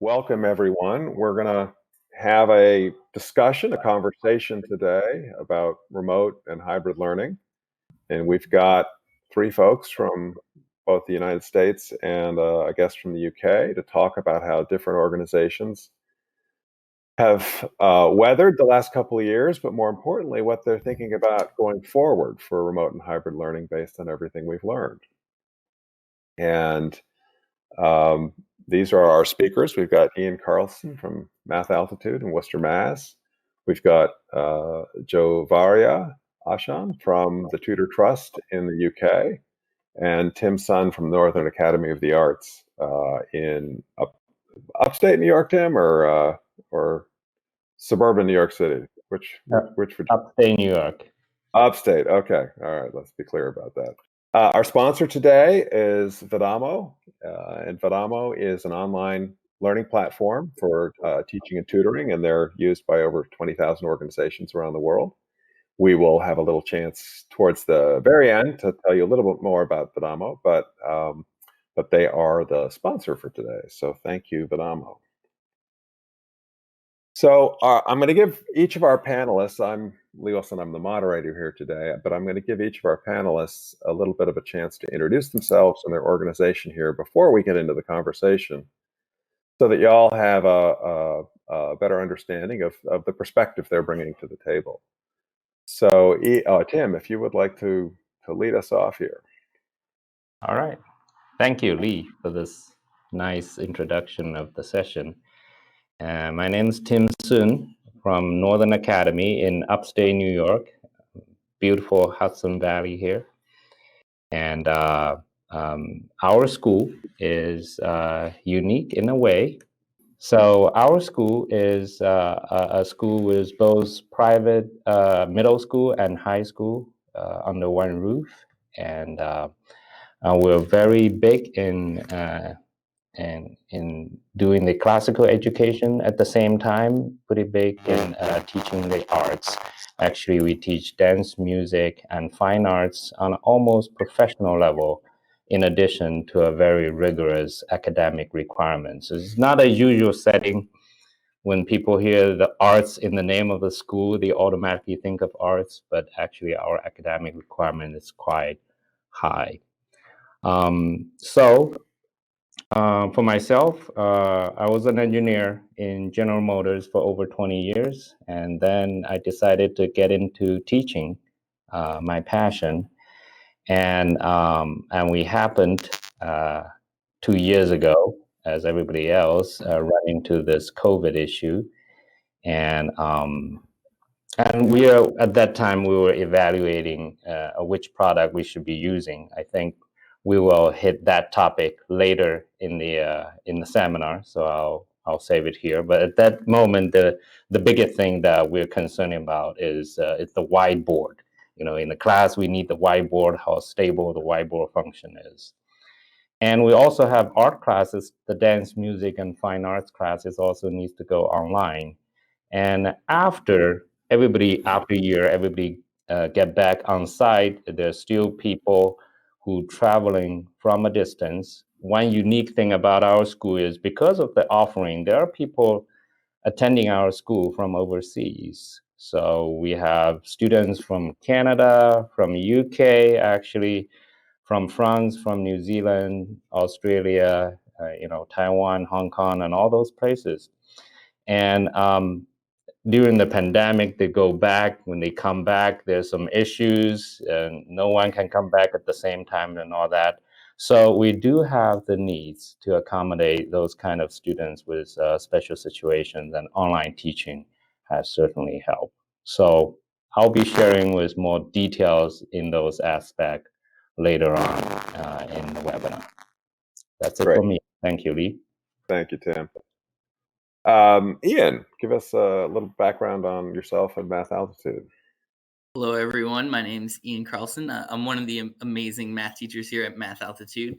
Welcome, everyone. We're going to have a discussion, a conversation today about remote and hybrid learning. And we've got three folks from both the United States and a guest from the UK to talk about how different organizations have weathered the last couple of years, but more importantly, what they're thinking about going forward for remote and hybrid learning based on everything we've learned. And um, these are our speakers. We've got Ian Carlson from Math Altitude in Worcester, Mass. We've got Joe Varia Ashan from the Tutor Trust in the UK, and Tim Sun from Northern Academy of the Arts in upstate New York, Tim, or suburban New York City. Which would Upstate New York. Upstate. Okay. All right. Let's be clear about that. Our sponsor today is Vidamo, and Vidamo is an online learning platform for teaching and tutoring, and they're used by over 20,000 organizations around the world. We will have a little chance towards the very end to tell you a little bit more about Vidamo, but they are the sponsor for today. So thank you, Vidamo. So I'm going to give each of our panelists, I'm Lee Wilson, I'm the moderator here today, but I'm going to give each of our panelists a little bit of a chance to introduce themselves and their organization here before we get into the conversation, so that you all have a better understanding of the perspective they're bringing to the table. So Tim, if you would like to lead us off here. All right. Thank you, Lee, for this nice introduction of the session. My name is Tim Sun from Northern Academy in upstate New York, beautiful Hudson Valley here. And our school is unique in a way. So our school is a school with both private middle school and high school under one roof. And we're very big in doing the classical education at the same time, pretty big in teaching the arts. Actually, we teach dance, music, and fine arts on almost professional level, in addition to a very rigorous academic requirements. So it's not a usual setting. When people hear the arts in the name of the school, they automatically think of arts, but actually our academic requirement is quite high. For myself, I was an engineer in General Motors for over 20 years, and then I decided to get into teaching, my passion, and we happened 2 years ago, as everybody else, run into this COVID issue, and we are at that time we were evaluating which product we should be using. I think we will hit that topic later in the seminar, so I'll save it here. But at that moment, the biggest thing that we're concerned about is the whiteboard. You know, in the class, we need the whiteboard, how stable the whiteboard function is. And we also have art classes. The dance, music, and fine arts classes also needs to go online. And after a year, everybody get back on site, there's still people who traveling from a distance. One unique thing about our school is because of the offering, there are people attending our school from overseas. So we have students from Canada, from UK, actually, from France, from New Zealand, Australia, Taiwan, Hong Kong, and all those places. And during the pandemic, they go back. When they come back, there's some issues, and no one can come back at the same time and all that. So we do have the needs to accommodate those kind of students with special situations, and online teaching has certainly helped. So I'll be sharing with more details in those aspects later on in the webinar. That's it for me. Thank you, Lee. Thank you, Tim. Ian, give us a little background on yourself and Math Altitude. Hello, everyone. My name is Ian Carlson. I'm one of the amazing math teachers here at Math Altitude.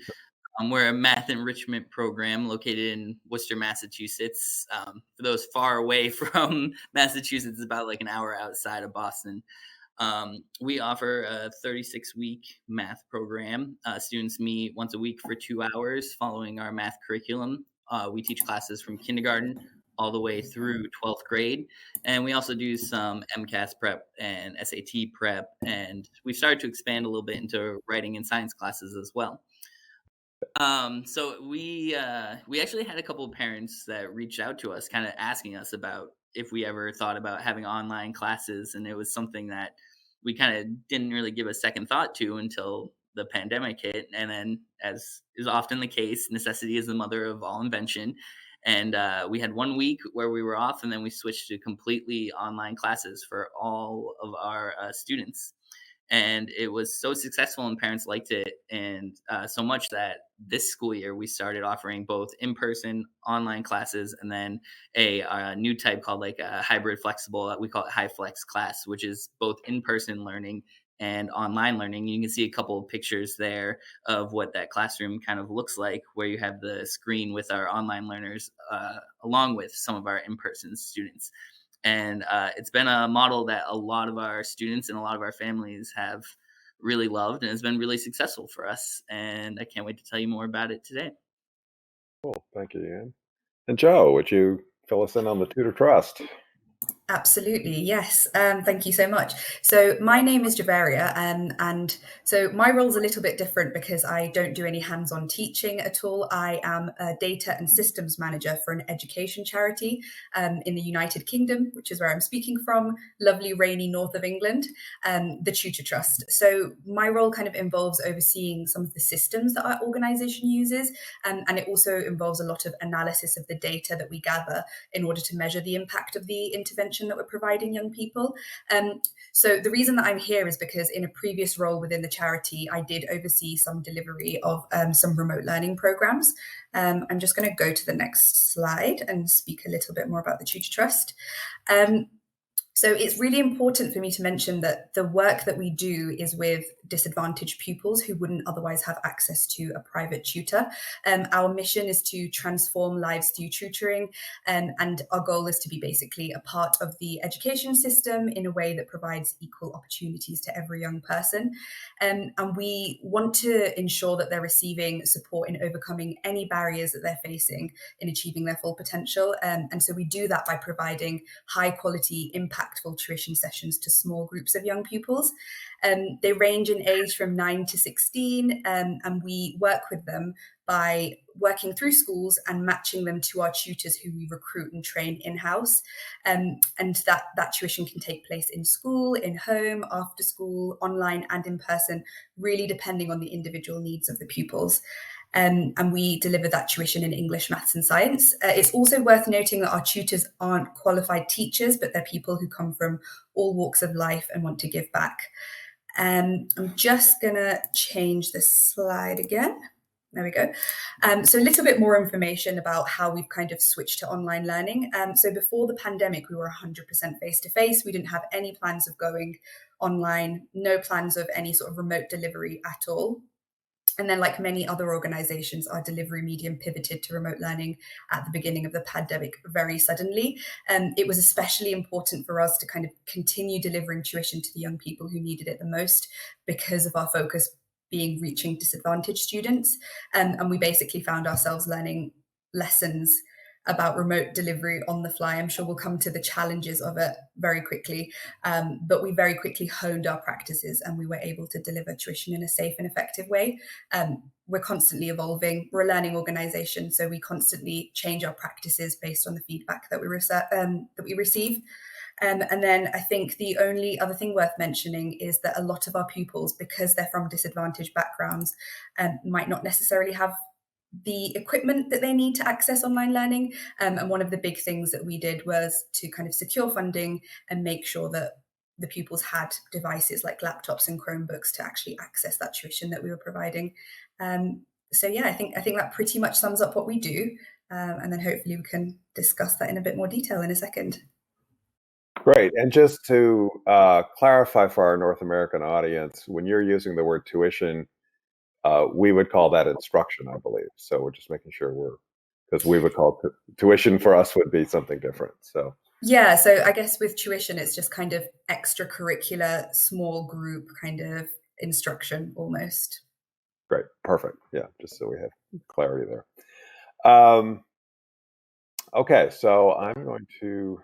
We're a math enrichment program located in Worcester, Massachusetts. For those far away from Massachusetts, it's about like an hour outside of Boston. We offer a 36-week math program. Students meet once a week for 2 hours following our math curriculum. We teach classes from kindergarten all the way through 12th grade. And we also do some MCAS prep and SAT prep. And we've started to expand a little bit into writing and science classes as well. So we actually had a couple of parents that reached out to us, kind of asking us about if we ever thought about having online classes, and it was something that we kind of didn't really give a second thought to until the pandemic hit. And then, as is often the case, necessity is the mother of all invention. And we had 1 week where we were off, and then we switched to completely online classes for all of our students. And it was so successful and parents liked it, and so much that this school year we started offering both in-person online classes and then a new type called like a hybrid flexible, we call it high flex class, which is both in-person learning and online learning. You can see a couple of pictures there of what that classroom kind of looks like, where you have the screen with our online learners along with some of our in-person students. And it's been a model that a lot of our students and a lot of our families have really loved, and it's been really successful for us. And I can't wait to tell you more about it today. Cool. Thank you, Ian. And Joe, would you fill us in on the Tutor Trust? Absolutely, yes. Thank you so much. So my name is Javeria, and so my role is a little bit different because I don't do any hands-on teaching at all. I am a data and systems manager for an education charity in the United Kingdom, which is where I'm speaking from, lovely rainy north of England, the Tutor Trust. So my role kind of involves overseeing some of the systems that our organisation uses, and it also involves a lot of analysis of the data that we gather in order to measure the impact of the intervention that we're providing young people. So the reason that I'm here is because in a previous role within the charity, I did oversee some delivery of some remote learning programs. I'm just going to go to the next slide and speak a little bit more about the Tutor Trust. So it's really important for me to mention that the work that we do is with disadvantaged pupils who wouldn't otherwise have access to a private tutor. Our mission is to transform lives through tutoring, and our goal is to be basically a part of the education system in a way that provides equal opportunities to every young person. And we want to ensure that they're receiving support in overcoming any barriers that they're facing in achieving their full potential. And so we do that by providing high quality, impactful tuition sessions to small groups of young pupils. They range in age from 9 to 16, and we work with them by working through schools and matching them to our tutors who we recruit and train in-house. And that tuition can take place in school, in home, after school, online and in person, really depending on the individual needs of the pupils. And we deliver that tuition in English, maths and science. It's also worth noting that our tutors aren't qualified teachers, but they're people who come from all walks of life and want to give back. I'm just going to change the slide again. There we go. So a little bit more information about how we've kind of switched to online learning. So before the pandemic, we were 100% face-to-face. We didn't have any plans of going online, no plans of any sort of remote delivery at all. And then, like many other organizations, our delivery medium pivoted to remote learning at the beginning of the pandemic very suddenly. It was especially important for us to kind of continue delivering tuition to the young people who needed it the most because of our focus being reaching disadvantaged students. And we basically found ourselves learning lessons about remote delivery on the fly. I'm sure we'll come to the challenges of it very quickly, but we very quickly honed our practices and we were able to deliver tuition in a safe and effective way. We're constantly evolving. We're a learning organization, so we constantly change our practices based on the feedback that we receive. And then I think the only other thing worth mentioning is that a lot of our pupils, because they're from disadvantaged backgrounds, might not necessarily have the equipment that they need to access online learning. And one of the big things that we did was to kind of secure funding and make sure that the pupils had devices like laptops and Chromebooks to actually access that tuition that we were providing. So yeah, I think that pretty much sums up what we do. And then hopefully we can discuss that in a bit more detail in a second. Great. And just to clarify for our North American audience, when you're using the word tuition, we would call that instruction, I believe. So we're just making sure because we would call tuition for us would be something different. So yeah, so I guess with tuition, it's just kind of extracurricular, small group kind of instruction almost. Great, perfect. Yeah, just so we have clarity there. Okay, so I'm going to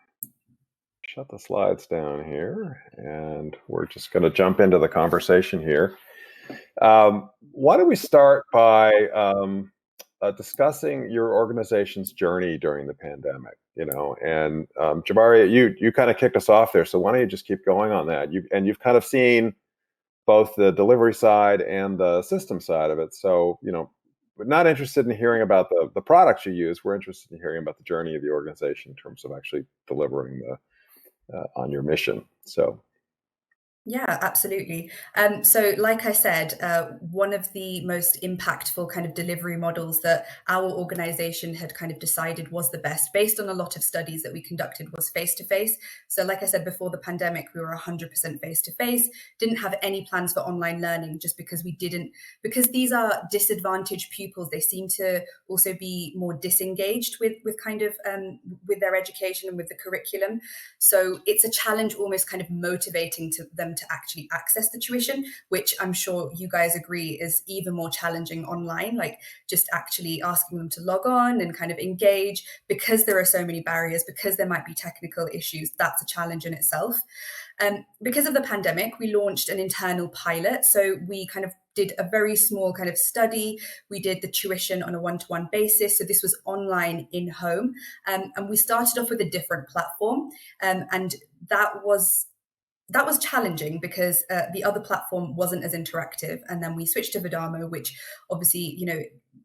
shut the slides down here, and we're just going to jump into the conversation here. Why don't we start by discussing your organization's journey during the pandemic? And Jabari, you kind of kicked us off there, so why don't you just keep going on that? You've kind of seen both the delivery side and the system side of it. So, we're not interested in hearing about the products you use. We're interested in hearing about the journey of the organization in terms of actually delivering on your mission. So, Yeah, absolutely. So, like I said, one of the most impactful kind of delivery models that our organization had kind of decided was the best, based on a lot of studies that we conducted, was face to face. So, like I said, before the pandemic, we were 100% face to face, didn't have any plans for online learning just because because these are disadvantaged pupils. They seem to also be more disengaged with kind of with their education and with the curriculum. So it's a challenge, almost kind of motivating to them to actually access the tuition, which I'm sure you guys agree is even more challenging online, like just actually asking them to log on and kind of engage, because there are so many barriers, because there might be technical issues. That's a challenge in itself. Because of the pandemic, we launched an internal pilot. So we kind of did a very small kind of study. We did the tuition on a one-to-one basis. So this was online in home. And we started off with a different platform. And that was challenging because the other platform wasn't as interactive. And then we switched to Vidamo, which obviously,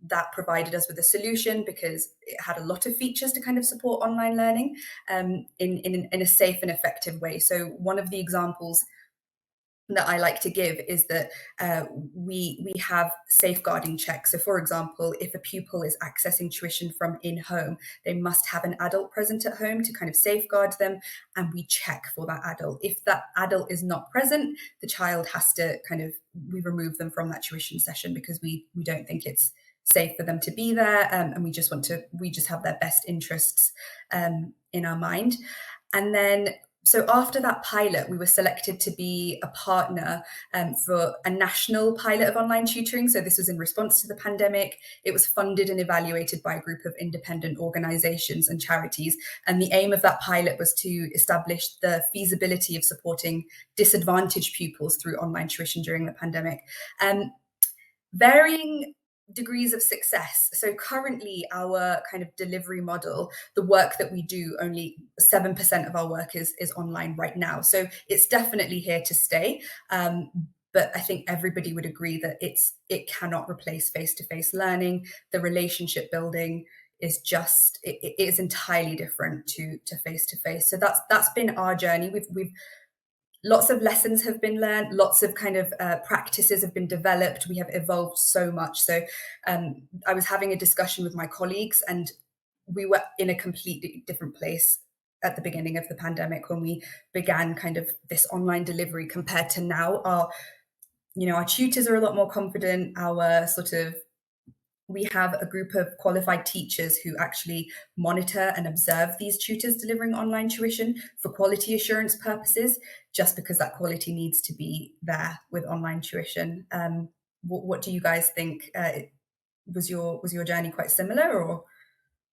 that provided us with a solution because it had a lot of features to kind of support online learning in a safe and effective way. So one of the examples that I like to give is that we have safeguarding checks. So, for example, if a pupil is accessing tuition from in-home, they must have an adult present at home to kind of safeguard them, and we check for that adult. If that adult is not present, the child has to we remove them from that tuition session because we don't think it's safe for them to be there, and we just have their best interests in our mind. And then, so after that pilot, we were selected to be a partner for a national pilot of online tutoring. So this was in response to the pandemic. It was funded and evaluated by a group of independent organizations and charities. And the aim of that pilot was to establish the feasibility of supporting disadvantaged pupils through online tuition during the pandemic. Varying degrees of success. So currently our kind of delivery model, the work that we do, only 7% of our work is online right now. So it's definitely here to stay. But I think everybody would agree that it cannot replace face-to-face learning. The relationship building is just, it is entirely different to face-to-face. So that's been our journey. We've lots of lessons have been learned, lots of kind of practices have been developed. We have evolved so much. So I was having a discussion with my colleagues, and we were in a completely different place at the beginning of the pandemic when we began kind of this online delivery compared to now. Our tutors are a lot more confident. We have a group of qualified teachers who actually monitor and observe these tutors delivering online tuition for quality assurance purposes, just because that quality needs to be there with online tuition. What do you guys think? Was your journey quite similar, or?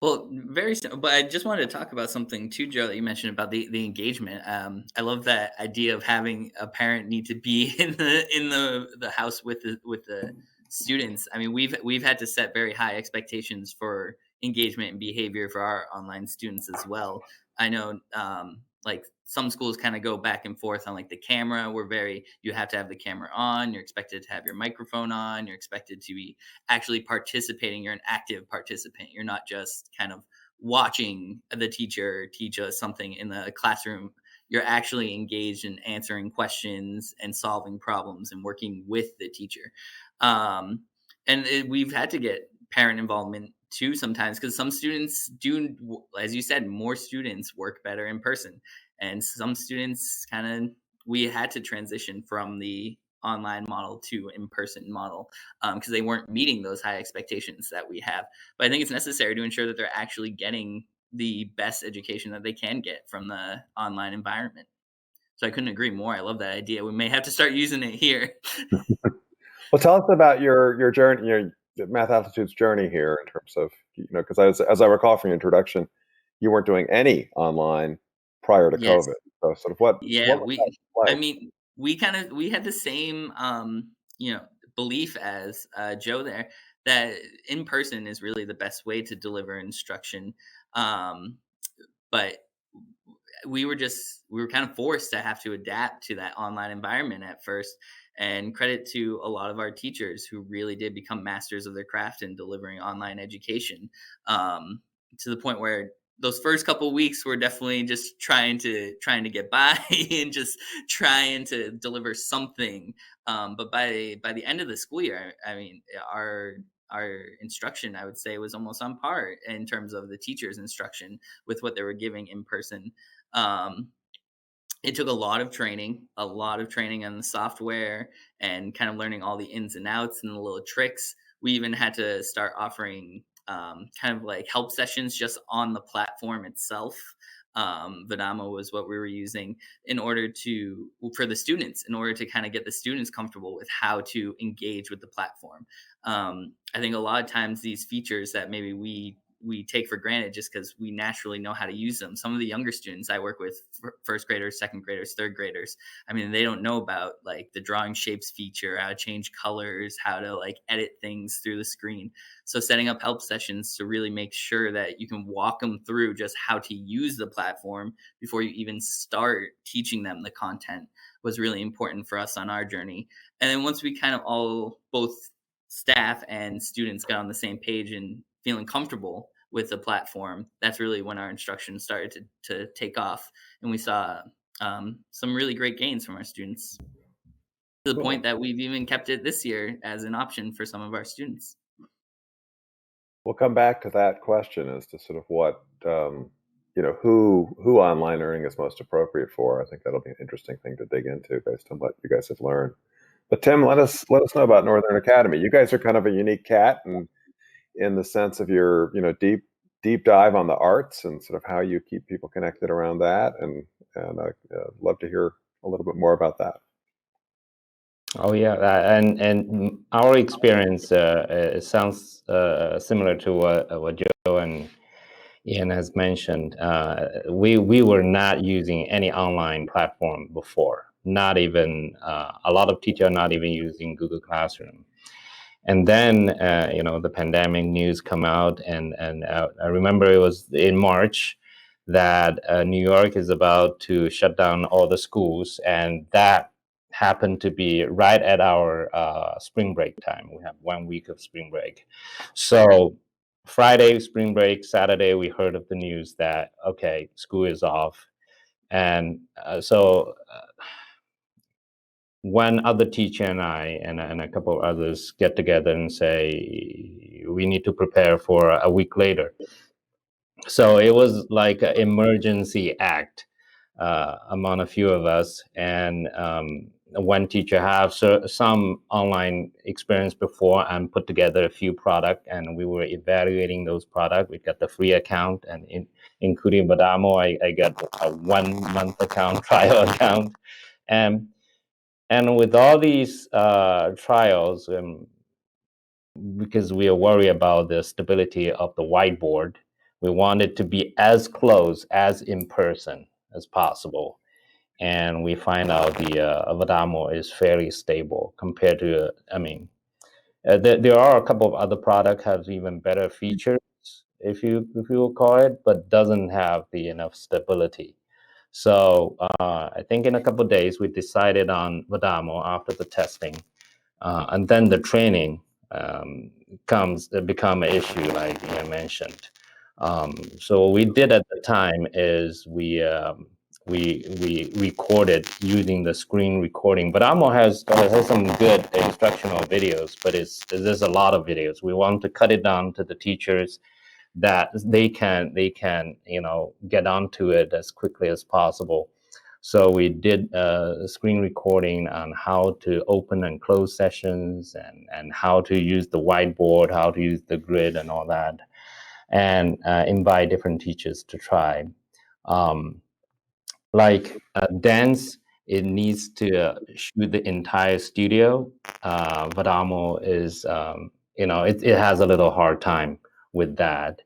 Well, very simple, but I just wanted to talk about something too, Joe, that you mentioned about the engagement. I love that idea of having a parent need to be in the house with the students. I mean, we've had to set very high expectations for engagement and behavior for our online students as well. I know, like some schools kind of go back and forth on like the camera. You have to have the camera on. You're expected to have your microphone on. You're expected to be actually participating. You're an active participant. You're not just kind of watching the teacher teach us something in the classroom. You're actually engaged in answering questions and solving problems and working with the teacher. We've had to get parent involvement too sometimes, because some students do, as you said, more students work better in person, and some students we had to transition from the online model to in-person model because they weren't meeting those high expectations that we have. But I think it's necessary to ensure that they're actually getting the best education that they can get from the online environment. So I couldn't agree more. I love that idea. We may have to start using it here. Well, tell us about your journey, your Math Altitude's journey here in terms of, because as I recall from your introduction, you weren't doing any online prior to Yes. COVID. So sort of what Yeah, was that I like? mean, we had the same belief as Joe there, that in person is really the best way to deliver instruction. Um, but we were kind of forced to have to adapt to that online environment at first, and credit to a lot of our teachers who really did become masters of their craft in delivering online education, to the point where those first couple weeks were definitely just trying to get by and just trying to deliver something, but by the end of the school year, I mean, our instruction, I would say, was almost on par in terms of the teacher's instruction with what they were giving in person. um, it took a lot of training on the software and kind of learning all the ins and outs and the little tricks. We even had to start offering kind of like help sessions just on the platform itself. Vadamo was what we were using in order to, for the students, in order to kind of get the students comfortable with how to engage with the platform. I think a lot of times these features that maybe we take for granted just because we naturally know how to use them. Some of the younger students I work with, first graders, second graders, third graders, I mean, they don't know about like the drawing shapes feature, how to change colors, how to like edit things through the screen. So setting up help sessions to really make sure that you can walk them through just how to use the platform before you even start teaching them the content was really important for us on our journey. And then once we kind of all, both staff and students, got on the same page and feeling comfortable with the platform, that's really when our instruction started to take off, and we saw some really great gains from our students, to the Cool. point that we've even kept it this year as an option for some of our students. We'll come back to that question as to sort of what who online learning is most appropriate for. I think that'll be an interesting thing to dig into based on what you guys have learned. But Tim, let us know about Northern Academy. You guys are kind of a unique cat, and in the sense of your deep dive on the arts and sort of how you keep people connected around that, and I'd love to hear a little bit more about that. Oh yeah, and our experience it sounds similar to what Joe and Ian has mentioned. We were not using any online platform before. Not even a lot of teachers are not even using Google Classroom. And then the pandemic news come out, and I remember it was in March that New York is about to shut down all the schools, and that happened to be right at our spring break time. We have 1 week of spring break. So Friday, spring break, Saturday, we heard of the news that, okay, school is off. And one other teacher and I and a couple of others get together and say, we need to prepare for a week later. So it was like an emergency act among a few of us. And one teacher have some online experience before and put together a few products, and we were evaluating those products. We got the free account, and including Vadamo, I got a 1 month account, trial account. And with all these trials, because we are worried about the stability of the whiteboard, we want it to be as close as in person as possible. And we find out the Vadamo is fairly stable compared to, there are a couple of other products have even better features, if you will call it, but doesn't have the enough stability. So I think in a couple of days, we decided on Vadamo after the testing. And then the training become an issue, like you mentioned. So what we did at the time is we recorded using the screen recording. But Amo has some good instructional videos, but there's a lot of videos. We want to cut it down to the teachers that they can get onto it as quickly as possible. So we did screen recording on how to open and close sessions, and how to use the whiteboard, how to use the grid and all that, and invite different teachers to try. Like dance, it needs to shoot the entire studio. Vadamo is, it has a little hard time with that.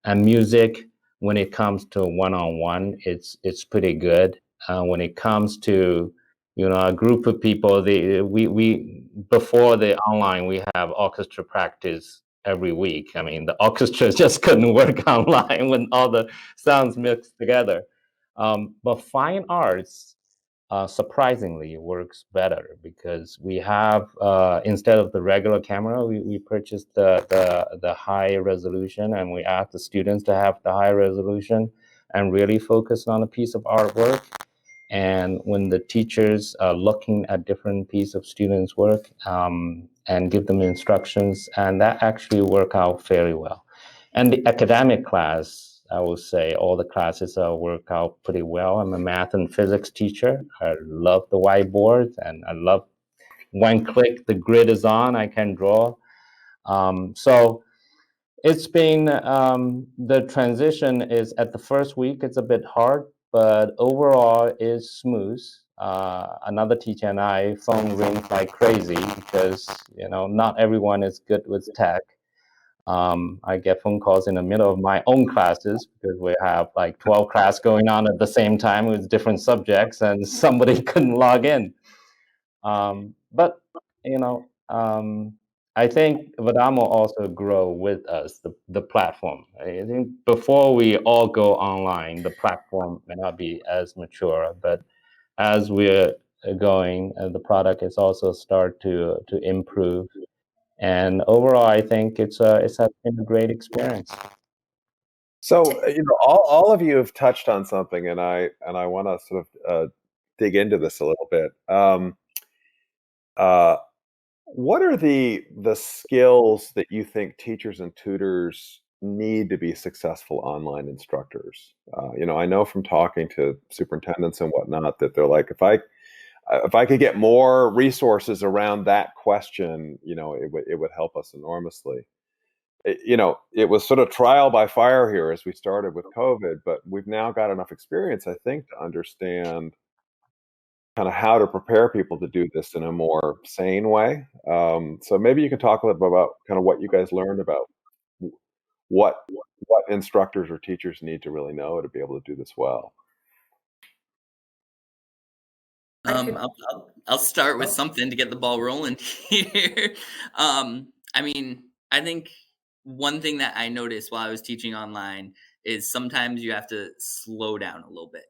And music, when it comes to one-on-one, it's pretty good. When it comes to a group of people, we before the online, we have orchestra practice every week. I mean, the orchestra just couldn't work online when all the sounds mixed together. But fine arts, surprisingly, works better because we have instead of the regular camera, we purchased the high resolution, and we asked the students to have the high resolution and really focus on a piece of artwork. And when the teachers are looking at different piece of students' work and give them instructions, and that actually work out fairly well. And the academic class, I will say all the classes work out pretty well. I'm a math and physics teacher. I love the whiteboard, and I love one click, the grid is on, I can draw. So it's been, the transition is at the first week, it's a bit hard, but overall is smooth. Another teacher and I, phone rings like crazy because, not everyone is good with tech. I get phone calls in the middle of my own classes because we have like 12 classes going on at the same time with different subjects, and somebody couldn't log in. But I think Vadamo also grow with us, the platform. I think before we all go online, the platform may not be as mature, but as we're going, the product is also start to improve. And overall, I think it's been a great experience. So, all of you have touched on something, and I want to sort of dig into this a little bit. What are the skills that you think teachers and tutors need to be successful online instructors? I know from talking to superintendents and whatnot that they're like, if I could get more resources around that question, it would help us enormously. It was sort of trial by fire here as we started with COVID, but we've now got enough experience, I think, to understand kind of how to prepare people to do this in a more sane way. So maybe you can talk a little bit about kind of what you guys learned about what instructors or teachers need to really know to be able to do this well. I'll start with something to get the ball rolling here. I mean, I think one thing that I noticed while I was teaching online is sometimes you have to slow down a little bit.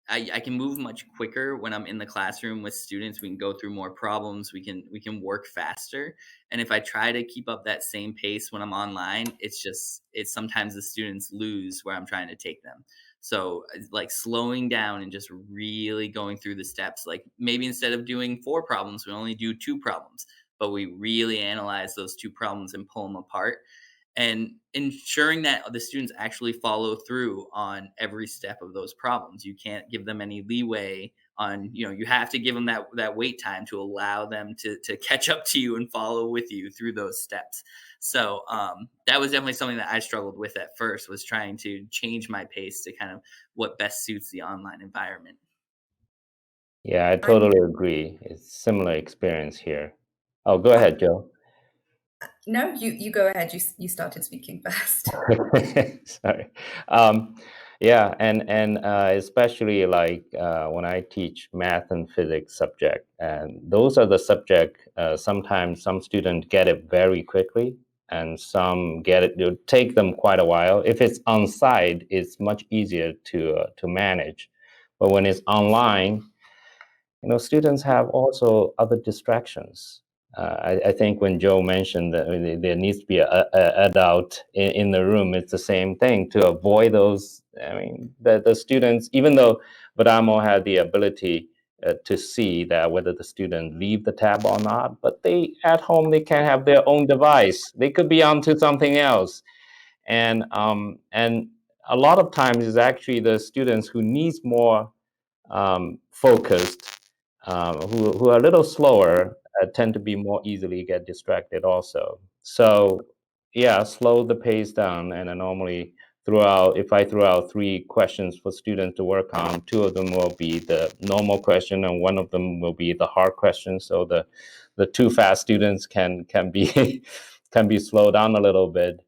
I can move much quicker when I'm in the classroom with students. We can go through more problems. We can work faster. And if I try to keep up that same pace when I'm online, it's sometimes the students lose where I'm trying to take them. So like slowing down and just really going through the steps, like maybe instead of doing 4 problems, we only do 2 problems, but we really analyze those 2 problems and pull them apart, and ensuring that the students actually follow through on every step of those problems. You can't give them any leeway on, you have to give them that wait time to allow them to catch up to you and follow with you through those steps. So that was definitely something that I struggled with at first, was trying to change my pace to kind of what best suits the online environment. Yeah, I totally agree. It's similar experience here. Oh, go ahead, Joe. No, you go ahead. You started speaking first. Sorry. Yeah, and especially like when I teach math and physics subject, and those are the subject. Sometimes some students get it very quickly, and some get it. It'll take them quite a while. If it's on site, it's much easier to manage. But when it's online, students have also other distractions. I think when Joe mentioned that there needs to be an adult in the room, it's the same thing to avoid those. I mean, the students, even though Vadamo had the ability to see that whether the student leave the tab or not, but they at home, they can have their own device. They could be onto something else. And a lot of times it's actually the students who needs more focused, who are a little slower, tend to be more easily get distracted also. So yeah, slow the pace down. And I normally if I throw out 3 questions for students to work on, 2 of them will be the normal question and 1 of them will be the hard question. So the 2 fast students can be can be slowed down a little bit.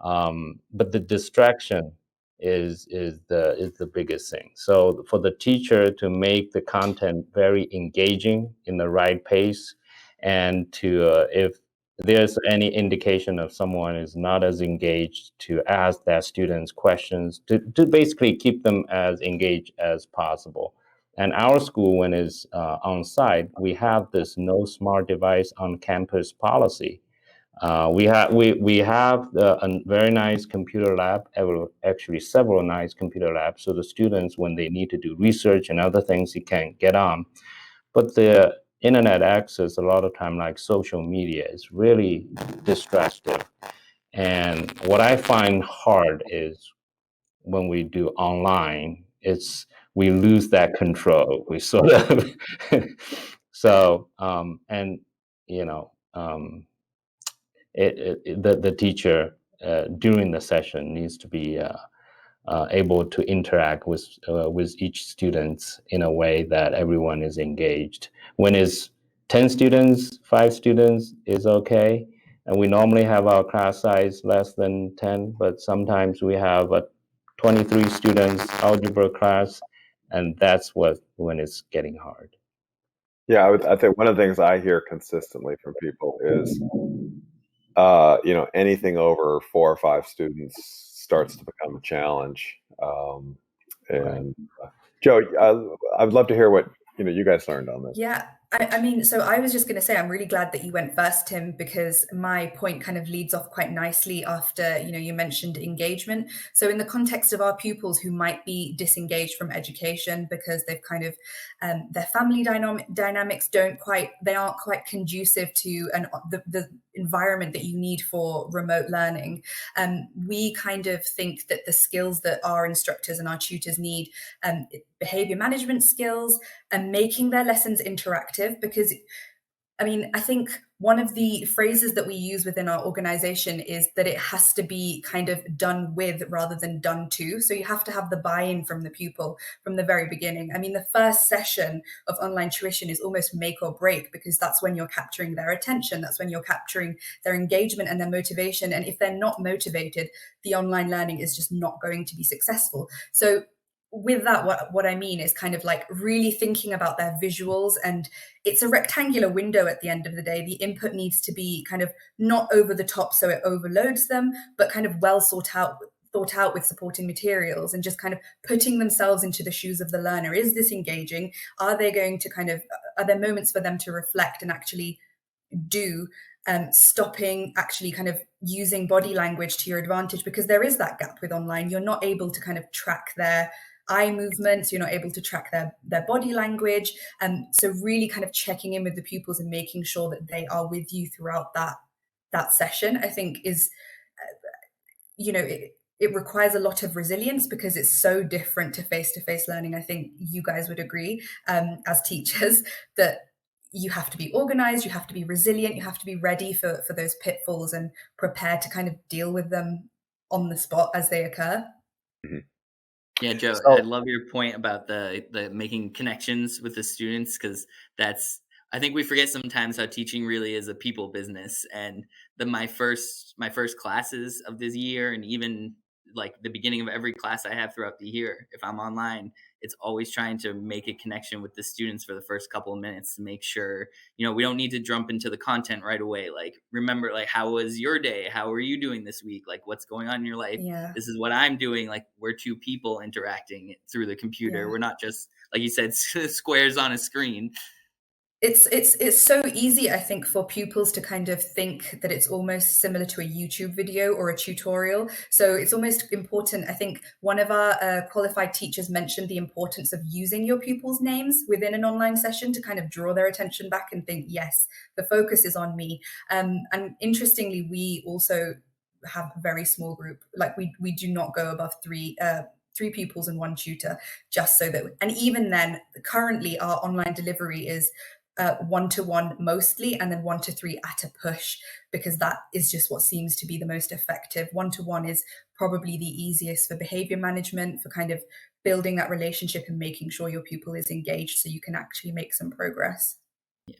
But the distraction is the biggest thing. So for the teacher to make the content very engaging in the right pace, and to if there's any indication of someone is not as engaged, to ask their students questions to basically keep them as engaged as possible. And our school, when it's on site, we have this no smart device on campus policy. We have a very nice computer lab, actually several nice computer labs. So the students, when they need to do research and other things, they can get on. But the internet access, a lot of time, like social media, is really distractive. And what I find hard is when we do online, we lose that control. We sort of so and you know. The teacher during the session needs to be able to interact with each student in a way that everyone is engaged. When it's 10 students, 5 students is okay. And we normally have our class size less than 10, but sometimes we have a 23 students algebra class, and that's when it's getting hard. Yeah, I think one of the things I hear consistently from people is, anything over 4 or 5 students starts to become a challenge. And Joe, I'd love to hear what you guys learned on this. Yeah, I mean, so I was just going to say, I'm really glad that you went first, Tim, because my point kind of leads off quite nicely after, you mentioned engagement. So in the context of our pupils who might be disengaged from education because they've kind of, their family dynamics aren't quite conducive to the environment that you need for remote learning. We kind of think that the skills that our instructors and our tutors need, behavior management skills, and making their lessons interactive, because I think one of the phrases that we use within our organization is that it has to be kind of done with rather than done to. So you have to have the buy-in from the pupil from the very beginning. The first session of online tuition is almost make or break, because that's when you're capturing their attention. That's when you're capturing their engagement and their motivation. And if they're not motivated, the online learning is just not going to be successful. So with that, what I mean is kind of like really thinking about their visuals, and it's a rectangular window at the end of the day. The input needs to be kind of not over the top so it overloads them, but kind of well thought out with supporting materials, and just kind of putting themselves into the shoes of the learner. Is this engaging? Are there moments for them to reflect and actually do stopping, actually kind of using body language to your advantage? Because there is that gap with online. You're not able to kind of track their eye movements, you're not able to track their body language. So really kind of checking in with the pupils and making sure that they are with you throughout that session, I think is, it requires a lot of resilience, because it's so different to face-to-face learning. I think you guys would agree, as teachers, that you have to be organized, you have to be resilient, you have to be ready for those pitfalls and prepared to kind of deal with them on the spot as they occur. Mm-hmm. Yeah, Joe, I love your point about the making connections with the students, because I think we forget sometimes how teaching really is a people business. And my first classes of this year, and even like the beginning of every class I have throughout the year, if I'm online, it's always trying to make a connection with the students for the first couple of minutes to make sure, we don't need to jump into the content right away. Like, remember, like, how was your day? How are you doing this week? Like, what's going on in your life? Yeah. This is what I'm doing. Like, we're two people interacting through the computer. Yeah. We're not just, like you said, squares on a screen. It's so easy, I think, for pupils to kind of think that it's almost similar to a YouTube video or a tutorial. So it's almost important. I think one of our qualified teachers mentioned the importance of using your pupils' names within an online session to kind of draw their attention back and think, yes, the focus is on me. And interestingly, we also have a very small group. Like we do not go above three pupils and one tutor, just so that, and even then, currently our online delivery is 1-to-1 mostly, and then 1-to-3 at a push, because that is just what seems to be the most effective. 1-to-1 is probably the easiest for behavior management, for kind of building that relationship and making sure your pupil is engaged so you can actually make some progress. Yeah.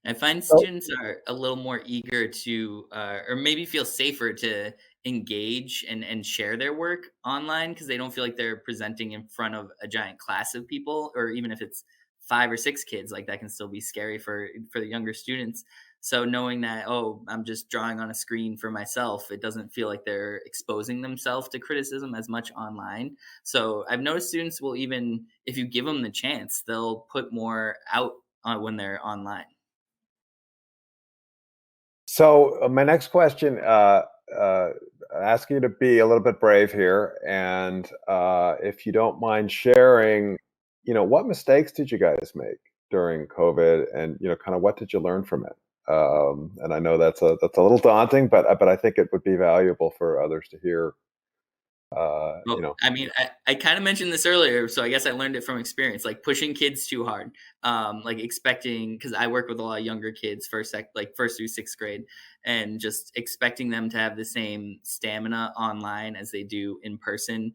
I find students are a little more eager to, or maybe feel safer to engage and share their work online because they don't feel like they're presenting in front of a giant class of people, or even if it's 5 or 6 kids, like that can still be scary for the younger students. So knowing that, oh, I'm just drawing on a screen for myself, it doesn't feel like they're exposing themselves to criticism as much online. So I've noticed students will, even if you give them the chance, they'll put more out when they're online. So my next question, ask you to be a little bit brave here, and if you don't mind sharing, what mistakes did you guys make during COVID, and kind of what did you learn from it? And I know that's a little daunting, but I think it would be valuable for others to hear. Well, I mean, I kind of mentioned this earlier, so I guess I learned it from experience, like pushing kids too hard, like expecting, because I work with a lot of younger kids, first through 6th grade, and just expecting them to have the same stamina online as they do in person.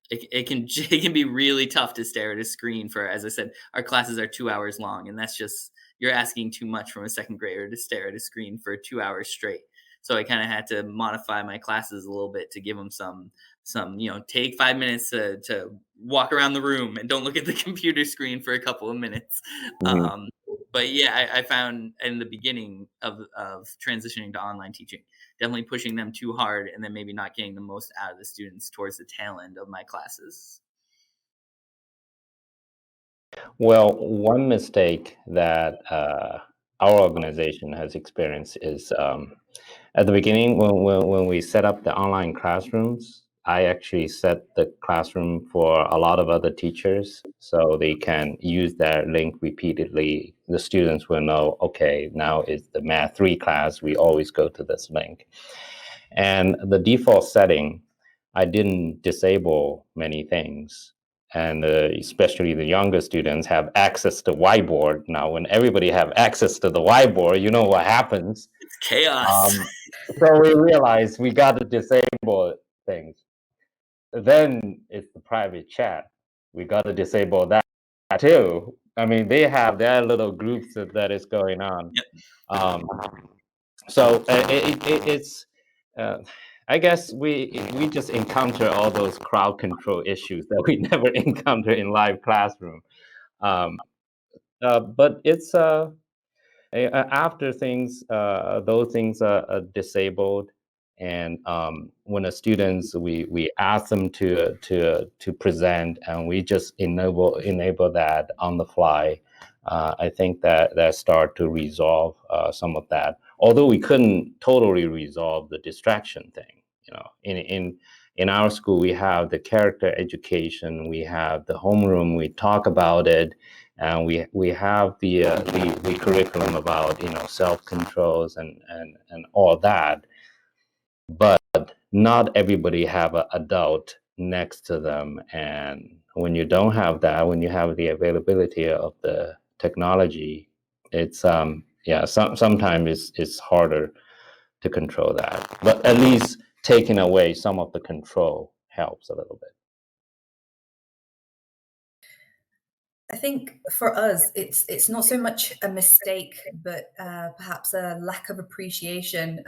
It can be really tough to stare at a screen for, as I said, our classes are 2 hours long, and that's just, you're asking too much from a 2nd grader to stare at a screen for 2 hours straight. So I kind of had to modify my classes a little bit to give them some, take 5 minutes to walk around the room and don't look at the computer screen for a couple of minutes. Mhm. But yeah, I found in the beginning of transitioning to online teaching, definitely pushing them too hard and then maybe not getting the most out of the students towards the tail end of my classes. Well, one mistake that our organization has experienced is at the beginning when we set up the online classrooms, I actually set the classroom for a lot of other teachers so they can use that link repeatedly. The students will know, okay, now is the Math 3 class, we always go to this link. And the default setting, I didn't disable many things. And especially the younger students have access to whiteboard. Now, when everybody have access to the whiteboard, you know what happens. It's chaos. So we realized we got to disable things. Then it's the private chat. We got to disable that too. I mean, they have their little groups that is going on. Yep. So it's, I guess we just encounter all those crowd control issues that we never encounter in live classroom. But it's after those things are disabled, and when the students we ask them to present, and we just enable that on the fly. I think that start to resolve some of that. Although we couldn't totally resolve the distraction thing, in our school we have the character education, we have the homeroom, we talk about it, and we have the curriculum about self controls and all that, but not everybody have an adult next to them. And when you don't have that, when you have the availability of the technology, it's sometimes it's harder to control that, but at least taking away some of the control helps a little bit. I think for us, it's not so much a mistake, but perhaps a lack of appreciation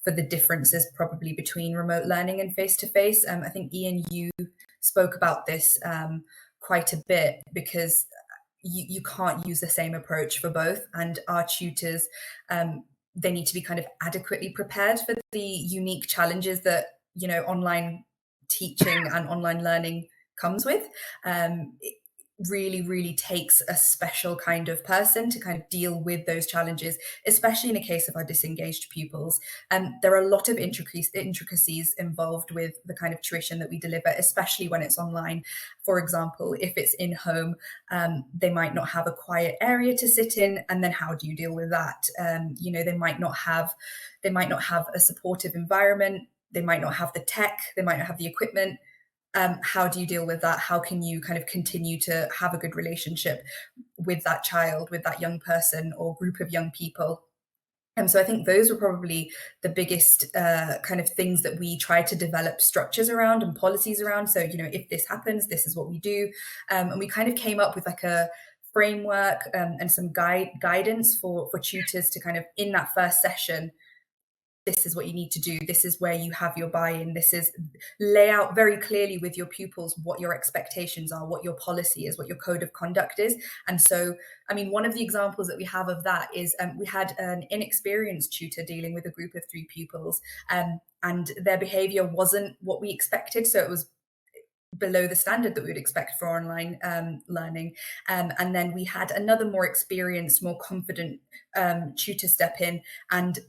for the differences probably between remote learning and face-to-face. I think, Ian, you spoke about this quite a bit, because you can't use the same approach for both. And our tutors, they need to be kind of adequately prepared for the unique challenges that, online teaching and online learning comes with. It really takes a special kind of person to kind of deal with those challenges, especially in the case of our disengaged pupils. There are a lot of intricacies involved with the kind of tuition that we deliver, especially when it's online. For example, if it's in home, they might not have a quiet area to sit in, and then how do you deal with that? They might not have a supportive environment. They might not have the tech. They might not have the equipment. How do you deal with that? How can you kind of continue to have a good relationship with that child, with that young person or group of young people? And so I think those were probably the biggest kind of things that we try to develop structures around and policies around. So, if this happens, this is what we do. And we kind of came up with like a framework and some guidance for tutors to kind of, in that first session, this is what you need to do. This is where you have your buy-in. This is lay out very clearly with your pupils what your expectations are, what your policy is, what your code of conduct is. And so, I mean, one of the examples that we have of that is we had an inexperienced tutor dealing with a group of 3 pupils, and their behavior wasn't what we expected. So it was below the standard that we would expect for online learning. And then we had another more experienced, more confident tutor step in, and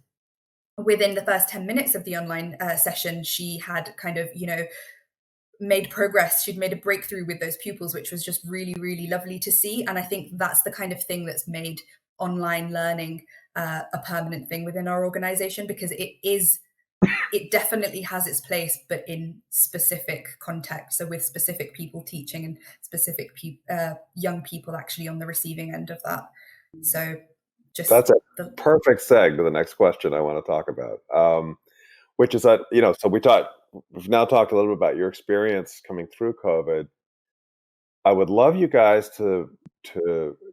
within the first 10 minutes of the online session, she had kind of, made progress. She'd made a breakthrough with those pupils, which was just really, really lovely to see. And I think that's the kind of thing that's made online learning a permanent thing within our organization, because it definitely has its place, but in specific context. So with specific people teaching and specific young people actually on the receiving end of that. So just that's a perfect seg to the next question I want to talk about, which is that, so we've now talked a little bit about your experience coming through COVID. I would love you guys to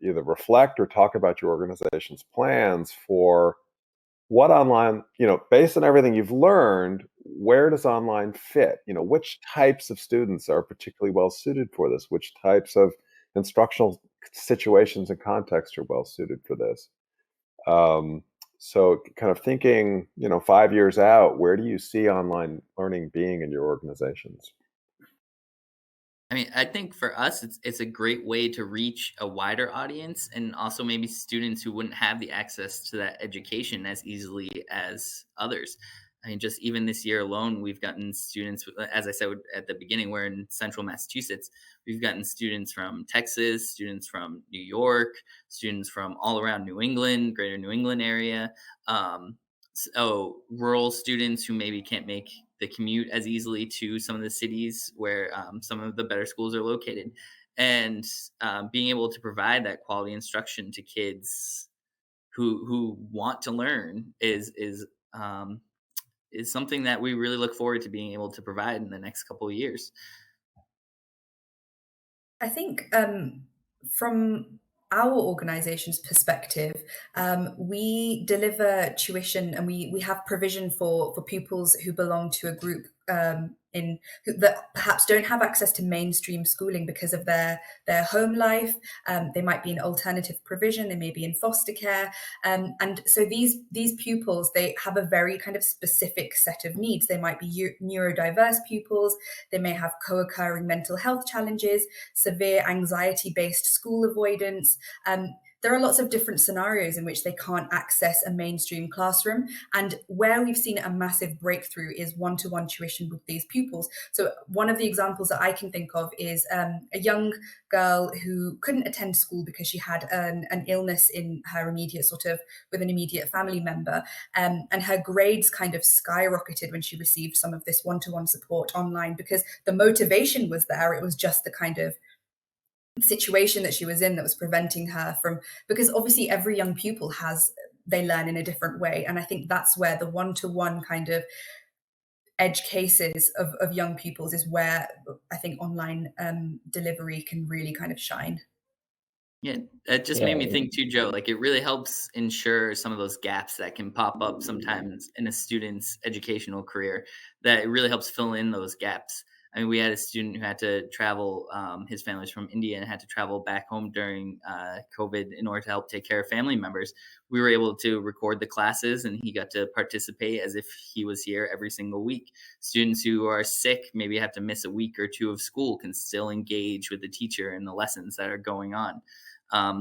either reflect or talk about your organization's plans for what online, based on everything you've learned, where does online fit? Which types of students are particularly well suited for this? Which types of instructional situations and contexts are well suited for this? So kind of thinking, 5 years out, where do you see online learning being in your organizations? I mean, I think for us, it's a great way to reach a wider audience, and also maybe students who wouldn't have the access to that education as easily as others. I mean, just even this year alone, we've gotten students, as I said at the beginning, we're in central Massachusetts. We've gotten students from Texas, students from New York, students from all around New England, greater New England area. So rural students who maybe can't make the commute as easily to some of the cities where some of the better schools are located. And being able to provide that quality instruction to kids who want to learn is something that we really look forward to being able to provide in the next couple of years. I think from our organization's perspective, we deliver tuition, and we have provision for pupils who belong to a group that perhaps don't have access to mainstream schooling because of their home life. They might be in alternative provision, they may be in foster care, and so these pupils, they have a very kind of specific set of needs. They might be neurodiverse pupils, they may have co-occurring mental health challenges, severe anxiety-based school avoidance. There are lots of different scenarios in which they can't access a mainstream classroom. And where we've seen a massive breakthrough is one-to-one tuition with these pupils. So one of the examples that I can think of is a young girl who couldn't attend school because she had an illness in her immediate with an immediate family member. And her grades kind of skyrocketed when she received some of this one-to-one support online, because the motivation was there. It was just the kind of situation that she was in that was preventing her from, because obviously every young pupil they learn in a different way. And I think that's where the one-to-one kind of edge cases of young pupils is where I think online delivery can really kind of shine. Yeah, it just made me think too, Joe, like it really helps ensure some of those gaps that can pop up sometimes in a student's educational career, that it really helps fill in those gaps. I mean, we had a student who had to travel, his family's from India, and had to travel back home during COVID in order to help take care of family members. We were able to record the classes, and he got to participate as if he was here every single week. Students who are sick, maybe have to miss a week or two of school, can still engage with the teacher and the lessons that are going on.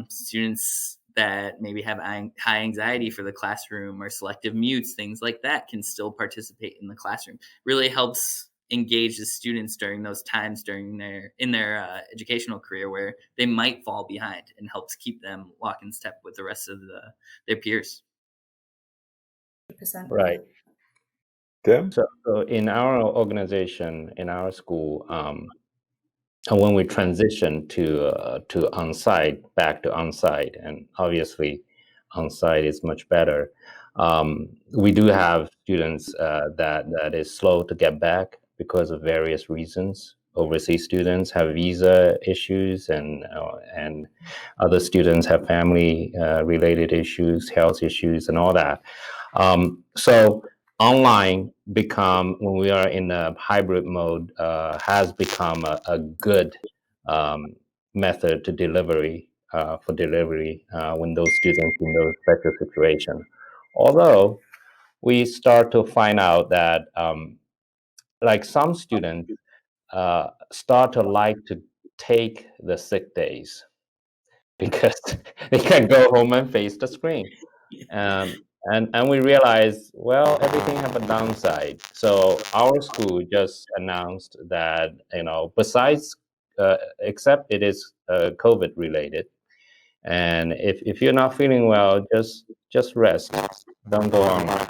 Students that maybe have high anxiety for the classroom or selective mutes, things like that, can still participate in the classroom. Really helps engage the students during those times in their educational career where they might fall behind, and helps keep them lock in step with the rest of their peers. 100%. Right. Tim? So in our organization, in our school, and when we transition to on-site, back to on-site, and obviously on-site is much better. We do have students that is slow to get back because of various reasons. Overseas students have visa issues, and other students have family related issues, health issues, and all that. So online when we are in a hybrid mode, has become a good method to for delivery when those students in those special situations. Although we start to find out that like some students start to like to take the sick days because they can go home and face the screen. And we realized, well, everything have a downside. So our school just announced that, besides, except it is COVID related, and if you're not feeling well, just rest, don't go online.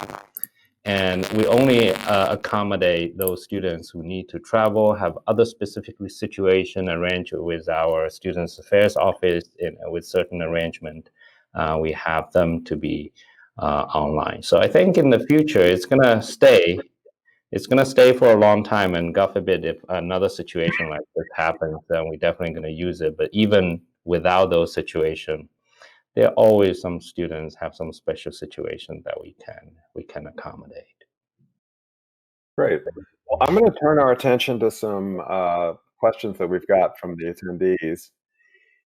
And we only accommodate those students who need to travel, have other specific situation arranged with our Students Affairs Office with certain arrangement. We have them to be online. So I think in the future, it's going to stay. It's going to stay for a long time. And God forbid, if another situation like this happens, then we're definitely going to use it. But even without those situations, there are always some students have some special situations that we can accommodate. Great. Well, I'm going to turn our attention to some questions that we've got from the attendees.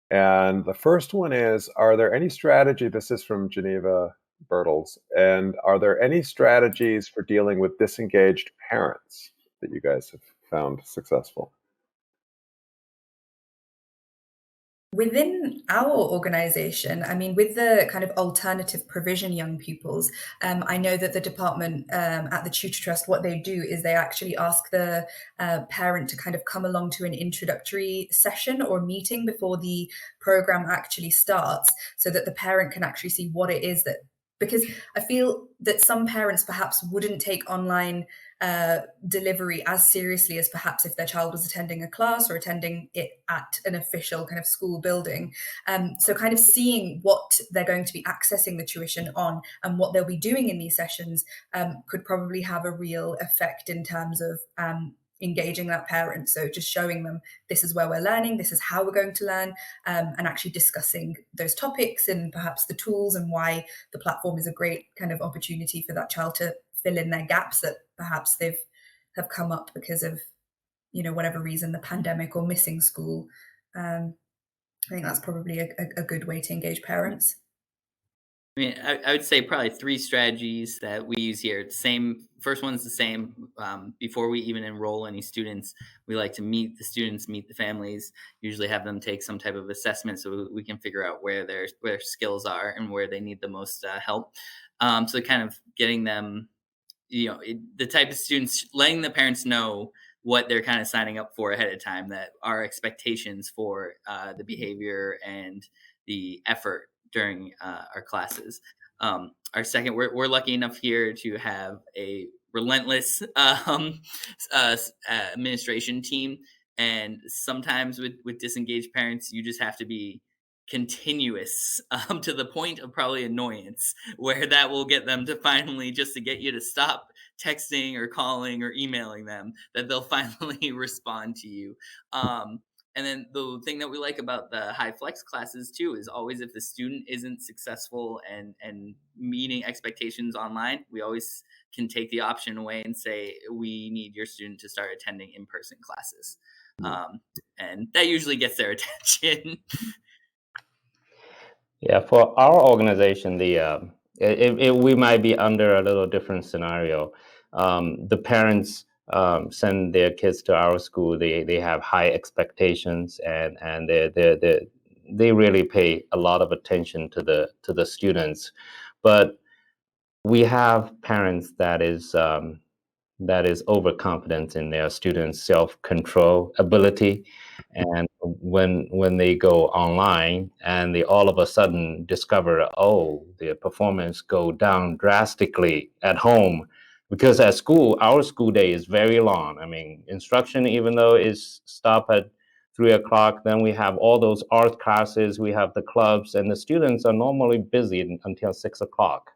And the first one is, are there any strategy, this is from Geneva Bertels, and are there any strategies for dealing with disengaged parents that you guys have found successful? Within our organization, I mean, with the kind of alternative provision young pupils, I know that the department at the Tutor Trust, what they do is they actually ask the parent to kind of come along to an introductory session or meeting before the program actually starts, so that the parent can actually see what it is that, because I feel that some parents perhaps wouldn't take online delivery as seriously as perhaps if their child was attending a class or attending it at an official kind of school building. So kind of seeing what they're going to be accessing the tuition on and what they'll be doing in these sessions could probably have a real effect in terms of engaging that parent. So just showing them, this is where we're learning, this is how we're going to learn, and actually discussing those topics and perhaps the tools and why the platform is a great kind of opportunity for that child to fill in their gaps that perhaps have come up because of, whatever reason, the pandemic or missing school. I think that's probably a good way to engage parents. I mean, I would say probably 3 strategies that we use here. First one's the same. Before we even enroll any students, we like to meet the students, meet the families, usually have them take some type of assessment so we can figure out where their skills are and where they need the most help. So kind of getting them, the type of students, letting the parents know what they're kind of signing up for ahead of time, that our expectations for the behavior and the effort during our classes. Our second, we're lucky enough here to have a relentless administration team, and sometimes with disengaged parents, you just have to be continuous to the point of probably annoyance, where that will get them to finally, just to get you to stop texting or calling or emailing them, that they'll finally respond to you. And then the thing that we like about the high flex classes too is always, if the student isn't successful and meeting expectations online, we always can take the option away and say, we need your student to start attending in-person classes. And that usually gets their attention. Yeah, for our organization, we might be under a little different scenario. The parents send their kids to our school. They have high expectations, and they really pay a lot of attention to the students. But we have parents that is overconfident in their students' self-control ability. And when they go online and they all of a sudden discover, oh, their performance go down drastically at home, because at school, our school day is very long. I mean, instruction, even though is stop at 3 o'clock, then we have all those art classes, we have the clubs, and the students are normally busy until 6 o'clock.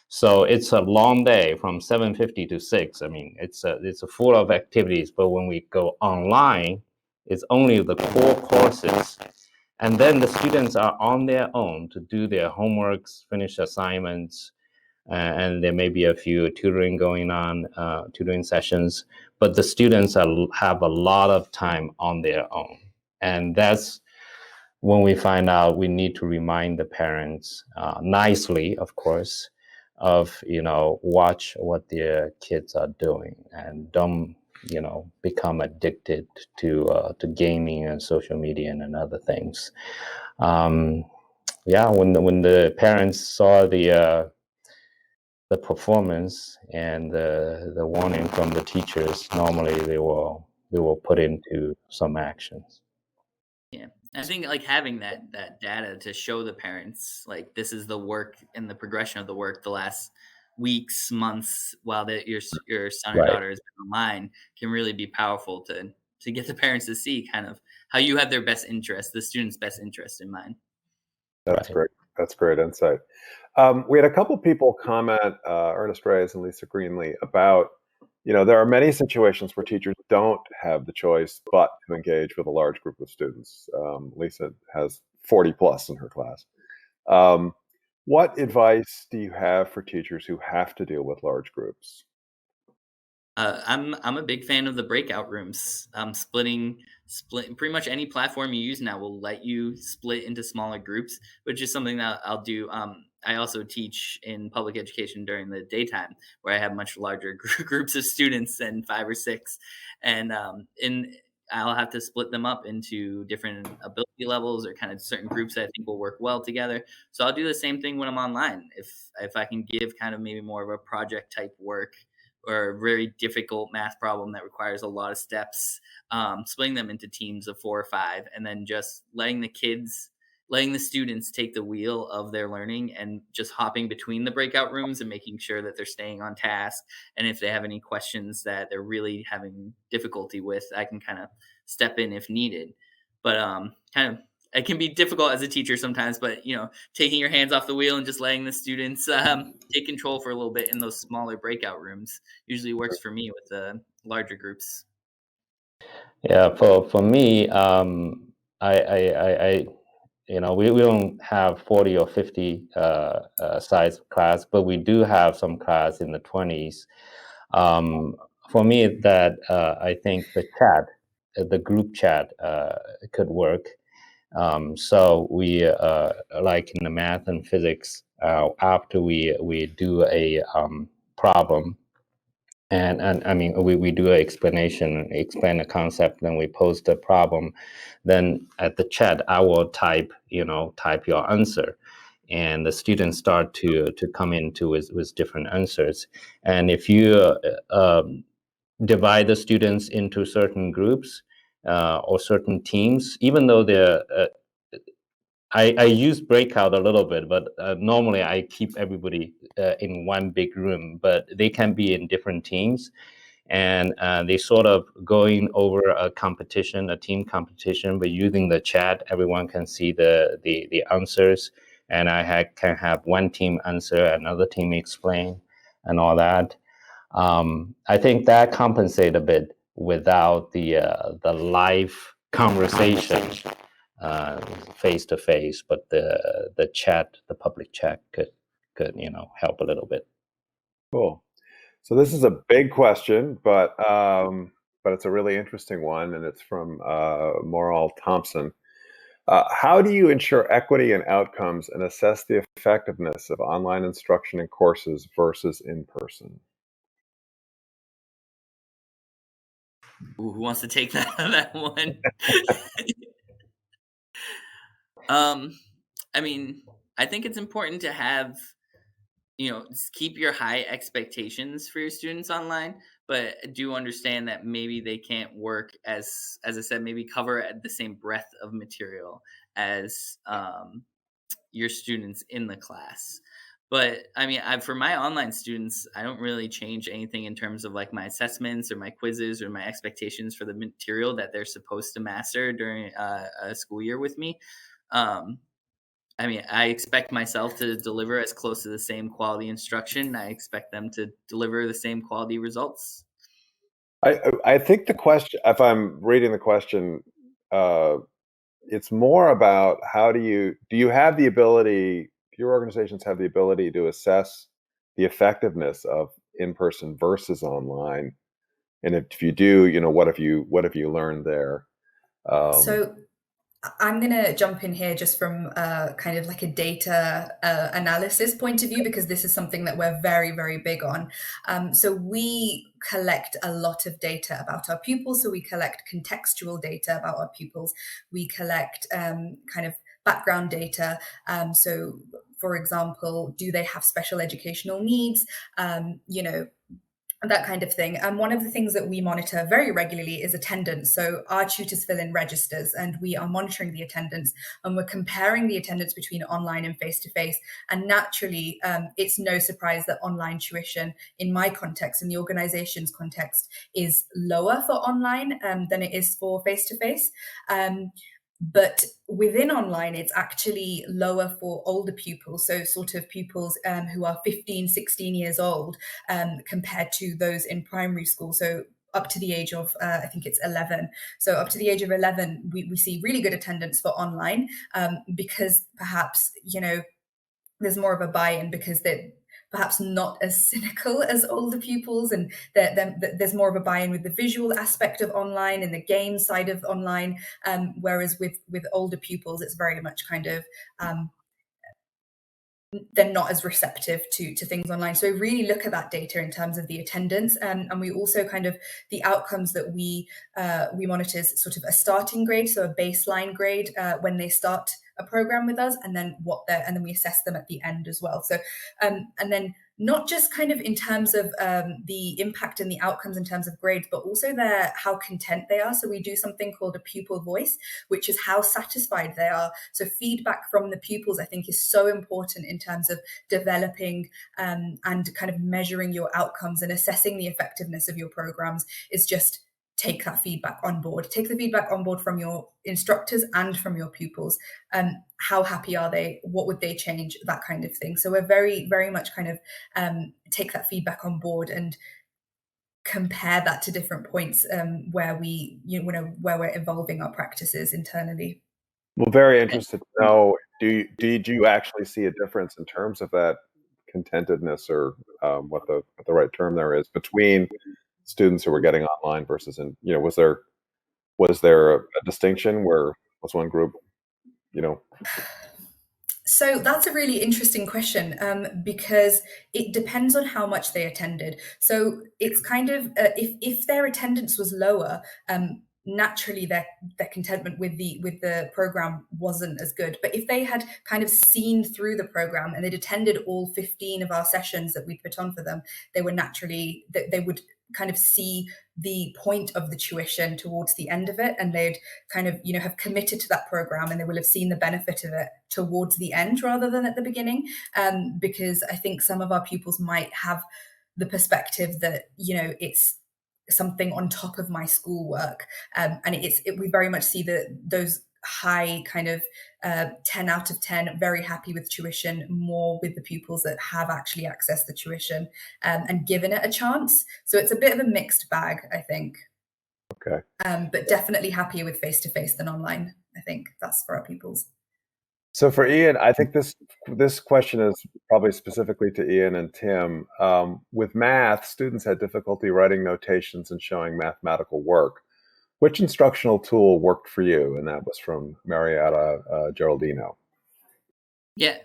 So it's a long day from 7:50 to 6. I mean, it's a full of activities. But when we go online, it's only the core courses, and then the students are on their own to do their homeworks, finish assignments, and there may be a few tutoring going on, tutoring sessions, but the students have a lot of time on their own. And that's when we find out we need to remind the parents, nicely, of course, of, watch what their kids are doing and don't, become addicted to gaming and social media and other things. Yeah, when the parents saw the performance and the warning from the teachers, normally they will put into some actions. Yeah. I think like having that data to show the parents like this is the work and the progression of the work the last weeks, months while your son or Right. daughter has been online can really be powerful to get the parents to see kind of how you have their best interest, the student's best interest in mind. That's Right. great. That's great insight. We had a couple people comment, Ernest Reyes and Lisa Greenlee, about, there are many situations where teachers don't have the choice but to engage with a large group of students. Lisa has 40 plus in her class. What advice do you have for teachers who have to deal with large groups? I'm a big fan of the breakout rooms. Split pretty much any platform you use now will let you split into smaller groups, which is something that I'll do. I also teach in public education during the daytime, where I have much larger groups of students than 5 or 6, and I'll have to split them up into different ability levels or kind of certain groups that I think will work well together. So I'll do the same thing when I'm online. If I can give kind of maybe more of a project type work or a very difficult math problem that requires a lot of steps, splitting them into teams of 4 or 5, and then just letting the students take the wheel of their learning and just hopping between the breakout rooms and making sure that they're staying on task. And if they have any questions that they're really having difficulty with, I can kind of step in if needed. But kind of it can be difficult as a teacher sometimes, but taking your hands off the wheel and just letting the students take control for a little bit in those smaller breakout rooms usually works for me with the larger groups. Yeah, for me, I we don't have 40 or 50 size class, but we do have some class in the 20s. For me, that I think the group chat, could work. So we, like in the math and physics, after we do a problem, and I mean we do an explanation, explain the concept, then we post the problem. Then at the chat, I will type your answer, and the students start to come into with different answers. And if you divide the students into certain groups, or certain teams, even though they're I use breakout a little bit, but normally I keep everybody in one big room, but they can be in different teams, and they sort of going over a team competition, but using the chat, everyone can see the answers, and can have one team answer, another team explain, and all that. I think that compensate a bit without the live conversation, face to face, but the chat, the public chat could help a little bit. Cool. So this is a big question, but it's a really interesting one, and it's from Moral Thompson. How do you ensure equity in outcomes and assess the effectiveness of online instruction and courses versus in person? Ooh, who wants to take that one? I mean, I think it's important to have just keep your high expectations for your students online, but do understand that maybe they can't work as I said, maybe cover at the same breadth of material as your students in the class. But I mean, for my online students, I don't really change anything in terms of like my assessments or my quizzes or my expectations for the material that they're supposed to master during a school year with me. Um, I mean, I expect myself to deliver as close to the same quality instruction. I expect them to deliver the same quality results. I think the question, if I'm reading the question, it's more about do you have the ability, do your organizations have the ability to assess the effectiveness of in-person versus online? And if you do, you know, what have you learned there? So I'm going to jump in here just from kind of like a data analysis point of view, because this is something that we're very, very big on. So we collect a lot of data about our pupils. So we collect contextual data about our pupils. We collect kind of background data. So, for example, do they have special educational needs? You know, that kind of thing. And one of the things that we monitor very regularly is attendance. So our tutors fill in registers and we are monitoring the attendance, and we're comparing the attendance between online and face-to-face. And naturally, it's no surprise that online tuition, in my context, in the organization's context, is lower for online than it is for face-to-face. But within online, it's actually lower for older pupils, so sort of pupils who are 15, 16 years old, compared to those in primary school. So up to the age of, I think it's 11. So up to the age of 11, we see really good attendance for online, because perhaps, you know, there's more of a buy-in because they're perhaps not as cynical as older pupils, and there's more of a buy-in with the visual aspect of online and the game side of online, whereas with older pupils, it's very much kind of they're not as receptive to things online. So really look at that data in terms of the attendance, and we also kind of the outcomes that we monitor is sort of a starting grade, so a baseline grade when they start a program with us, and then we assess them at the end as well. So and then not just kind of in terms of the impact and the outcomes in terms of grades, but also how content they are. So we do something called a pupil voice, which is how satisfied they are. So feedback from the pupils, I think, is so important in terms of developing and kind of measuring your outcomes and assessing the effectiveness of your programs. Is just take that feedback on board. Take the feedback on board from your instructors and from your pupils. How happy are they? What would they change? That kind of thing. So we're very, very much kind of take that feedback on board and compare that to different points where where we're evolving our practices internally. Well, very interested to know, did you actually see a difference in terms of that contentedness, or what the right term there is, between students who were getting online versus in, you know, was there a distinction where was one group, you know? So that's a really interesting question, because it depends on how much they attended. So it's kind of if their attendance was lower, naturally their contentment with the program wasn't as good. But if they had kind of seen through the program and they'd attended all 15 of our sessions that we put on for them, they would kind of see the point of the tuition towards the end of it, and they'd kind of, you know, have committed to that program, and they will have seen the benefit of it towards the end rather than at the beginning. Because I think some of our pupils might have the perspective that, you know, it's something on top of my schoolwork, and we very much see those high kind of 10 out of 10, very happy with tuition, more with the pupils that have actually accessed the tuition and given it a chance. So it's a bit of a mixed bag, I think. Okay. But definitely happier with face-to-face than online. I think that's for our pupils. So for Ian, I think this question is probably specifically to Ian and Tim. With math, students had difficulty writing notations and showing mathematical work. Which instructional tool worked for you? And that was from Marietta Geraldino. Yeah.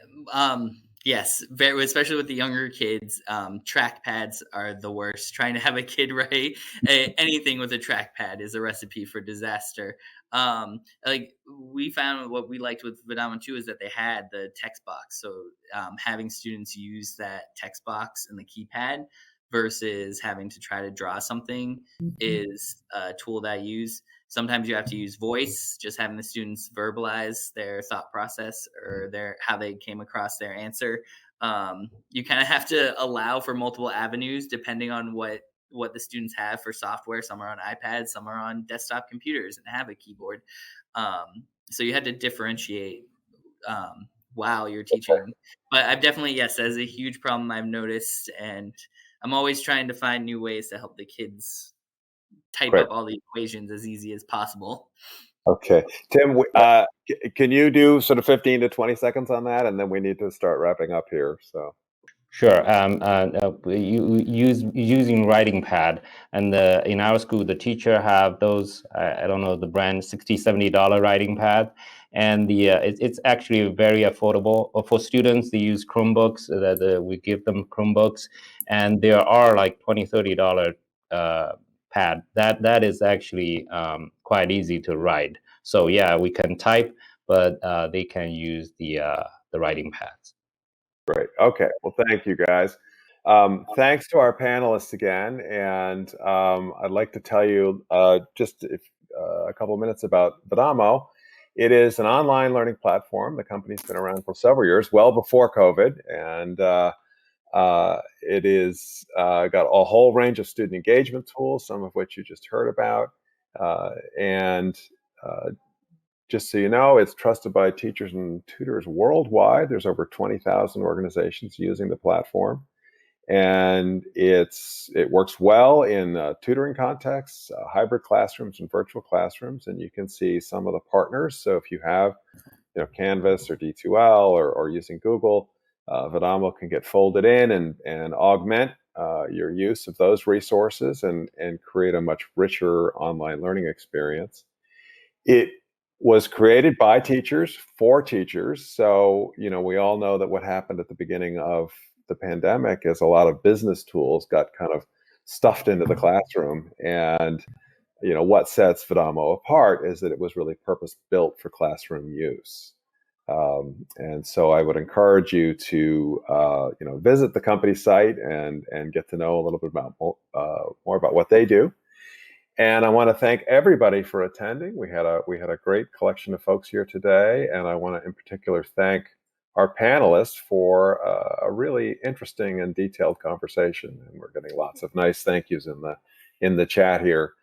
Yes. Very, especially with the younger kids, trackpads are the worst. Trying to have a kid write anything with a trackpad is a recipe for disaster. Like we found what we liked with Vidama too is that they had the text box. So having students use that text box and the keypad versus having to try to draw something is a tool that I use. Sometimes you have to use voice, just having the students verbalize their thought process or how they came across their answer. You kind of have to allow for multiple avenues depending on what the students have for software. Some are on iPads, some are on desktop computers and have a keyboard. So you had to differentiate while you're teaching. But I've definitely, yes, that is a huge problem I've noticed. And I'm always trying to find new ways to help the kids type up all the equations as easy as possible. Okay. Tim, can you do sort of 15 to 20 seconds on that? And then we need to start wrapping up here. So. Sure. Using writing pad, and in our school, the teacher have those, I don't know the brand, $60, $70 writing pad, and it's actually very affordable for students. They use Chromebooks. We give them Chromebooks, and there are like $20, $30 pad. That is actually quite easy to write. So yeah, we can type, but they can use the writing pads. Great. Okay. Well, thank you, guys. Thanks to our panelists again. And I'd like to tell you just a couple of minutes about Vidamo. It is an online learning platform. The company's been around for several years, well before COVID. And it is got a whole range of student engagement tools, some of which you just heard about. And just so you know, it's trusted by teachers and tutors worldwide. There's over 20,000 organizations using the platform. And it works well in tutoring contexts, hybrid classrooms and virtual classrooms. And you can see some of the partners. So if you have Canvas or D2L or using Google, Vidamo can get folded in and augment your use of those resources and create a much richer online learning experience. It was created by teachers for teachers. So, we all know that what happened at the beginning of the pandemic is a lot of business tools got kind of stuffed into the classroom. And, what sets Vidamo apart is that it was really purpose-built for classroom use. And so I would encourage you to, visit the company site and get to know a little bit about more about what they do. And I want to thank everybody for attending. We had a great collection of folks here today, and I want to in particular thank our panelists for a really interesting and detailed conversation. And we're getting lots of nice thank yous in the chat here.